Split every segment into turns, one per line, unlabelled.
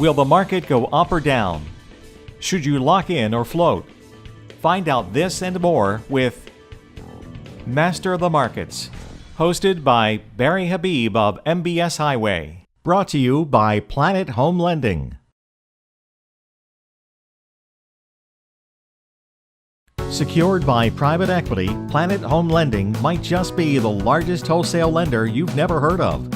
Will the market go up or down? Should you lock in or float? Find out this and more with Master of the Markets, hosted by Barry Habib of MBS Highway. Brought to you by Planet Home Lending. Secured by private equity, Planet Home Lending might just be the largest wholesale lender you've never heard of.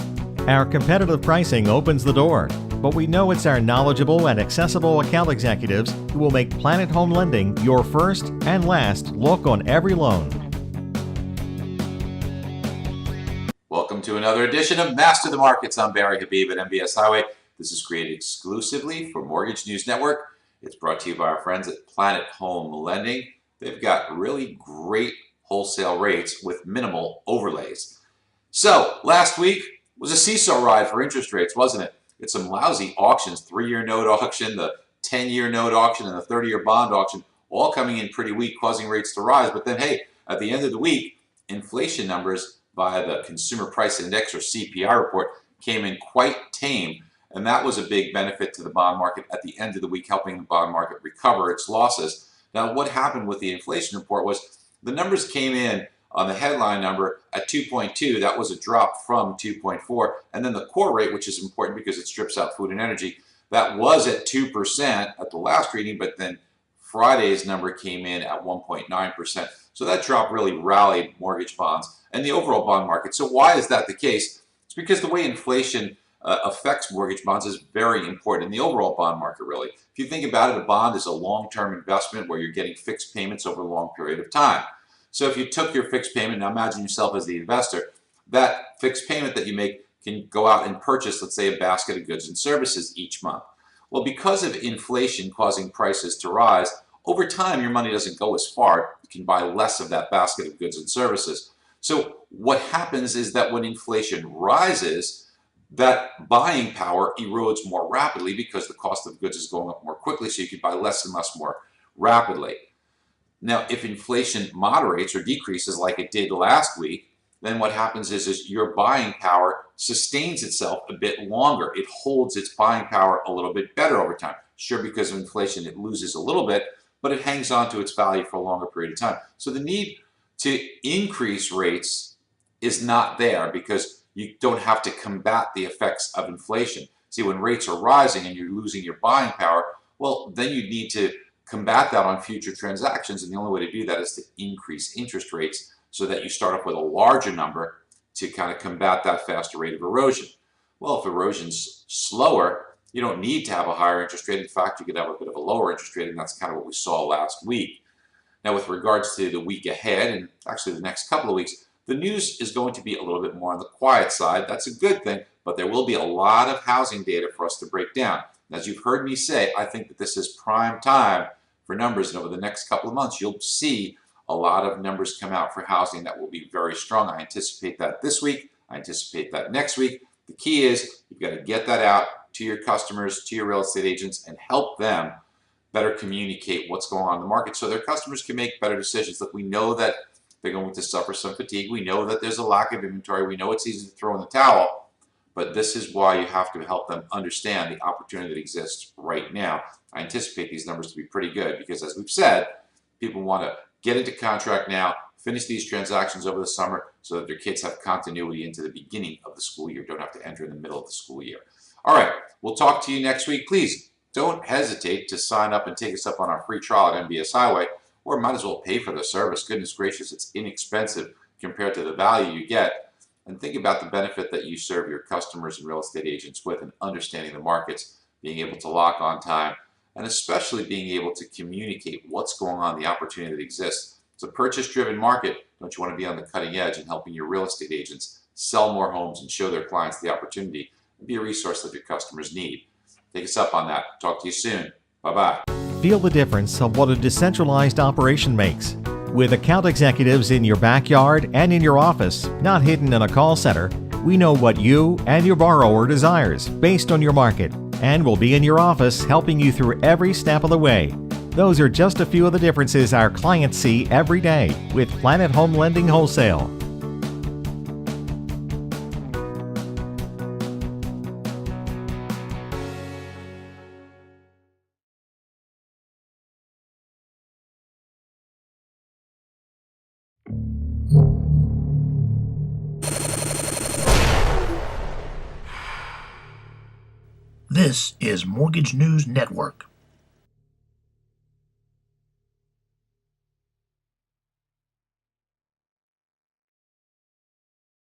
Our competitive pricing opens the door, but we know it's our knowledgeable and accessible account executives who will make Planet Home Lending your first and last look on every loan.
Welcome to another edition of Master the Markets. I'm Barry Habib at MBS Highway. This is created exclusively for Mortgage News Network. It's brought to you by our friends at Planet Home Lending. They've got really great wholesale rates with minimal overlays. So last week was a seesaw ride for interest rates, wasn't it? It's some lousy auctions, 3-year note auction, the 10-year note auction, and the 30-year bond auction, all coming in pretty weak, causing rates to rise. But then, hey, at the end of the week, inflation numbers via the Consumer Price Index, or CPI report, came in quite tame. And that was a big benefit to the bond market at the end of the week, helping the bond market recover its losses. Now, what happened with the inflation report was the numbers came in on the headline number at 2.2. That was a drop from 2.4. And then the core rate, which is important because it strips out food and energy, that was at 2% at the last reading, but then Friday's number came in at 1.9%. So that drop really rallied mortgage bonds and the overall bond market. So why is that the case? It's because the way inflation affects mortgage bonds is very important in the overall bond market, really. If you think about it, a bond is a long-term investment where you're getting fixed payments over a long period of time. So if you took your fixed payment, now imagine yourself as the investor, that fixed payment that you make can go out and purchase, let's say, a basket of goods and services each month. Well, because of inflation causing prices to rise, over time your money doesn't go as far. You can buy less of that basket of goods and services. So what happens is that when inflation rises, that buying power erodes more rapidly because the cost of goods is going up more quickly, so you can buy less and less more rapidly. Now, if inflation moderates or decreases like it did last week, then what happens is your buying power sustains itself a bit longer. It holds its buying power a little bit better over time. Sure, because of inflation, it loses a little bit, but it hangs on to its value for a longer period of time. So the need to increase rates is not there because you don't have to combat the effects of inflation. See, when rates are rising and you're losing your buying power, well, then you need to combat that on future transactions, and the only way to do that is to increase interest rates so that you start off with a larger number to kind of combat that faster rate of erosion. Well, if erosion's slower, you don't need to have a higher interest rate. In fact, you could have a bit of a lower interest rate, and that's kind of what we saw last week. Now, with regards to the week ahead, and actually the next couple of weeks, the news is going to be a little bit more on the quiet side. That's a good thing, but there will be a lot of housing data for us to break down. And as you've heard me say, I think that this is prime time for numbers, and over the next couple of months, you'll see a lot of numbers come out for housing that will be very strong. I anticipate that this week. I anticipate that next week. The key is you've got to get that out to your customers, to your real estate agents, and help them better communicate what's going on in the market so their customers can make better decisions. Look, we know that they're going to suffer some fatigue. We know that there's a lack of inventory. We know it's easy to throw in the towel, but this is why you have to help them understand the opportunity that exists right now. I anticipate these numbers to be pretty good because, as we've said, people want to get into contract now, finish these transactions over the summer so that their kids have continuity into the beginning of the school year, don't have to enter in the middle of the school year. All right, we'll talk to you next week. Please don't hesitate to sign up and take us up on our free trial at MBS Highway, or might as well pay for the service. Goodness gracious, it's inexpensive compared to the value you get. And think about the benefit that you serve your customers and real estate agents with in understanding the markets, being able to lock on time, and especially being able to communicate what's going on, the opportunity that exists. It's a purchase-driven market. Don't you want to be on the cutting edge and helping your real estate agents sell more homes and show their clients the opportunity and be a resource that your customers need? Take us up on that. Talk to you soon. Bye-bye.
Feel the difference of what a decentralized operation makes. With account executives in your backyard and in your office, not hidden in a call center, we know what you and your borrower desires based on your market, and will be in your office helping you through every step of the way. Those are just a few of the differences our clients see every day with Planet Home Lending Wholesale.
This is Mortgage News Network.